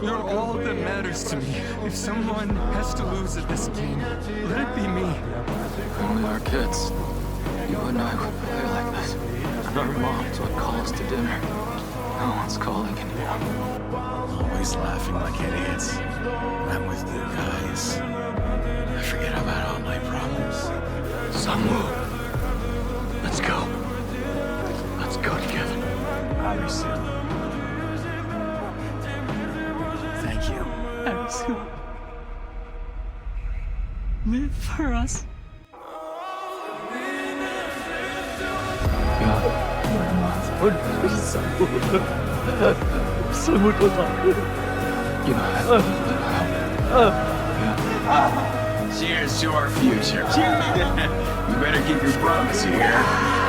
You're all that matters to me. If someone has to lose at this game, let it be me. When we were kids, you and I would play like this. And our moms would call us to dinner. No one's calling anymore. Always laughing like idiots. When I'm with you guys, I forget about all my problems. Samu, let's go. Let's go together. Arisu. Thank you. Arisu. Live for us. Cheers to our future. You better keep your promise here.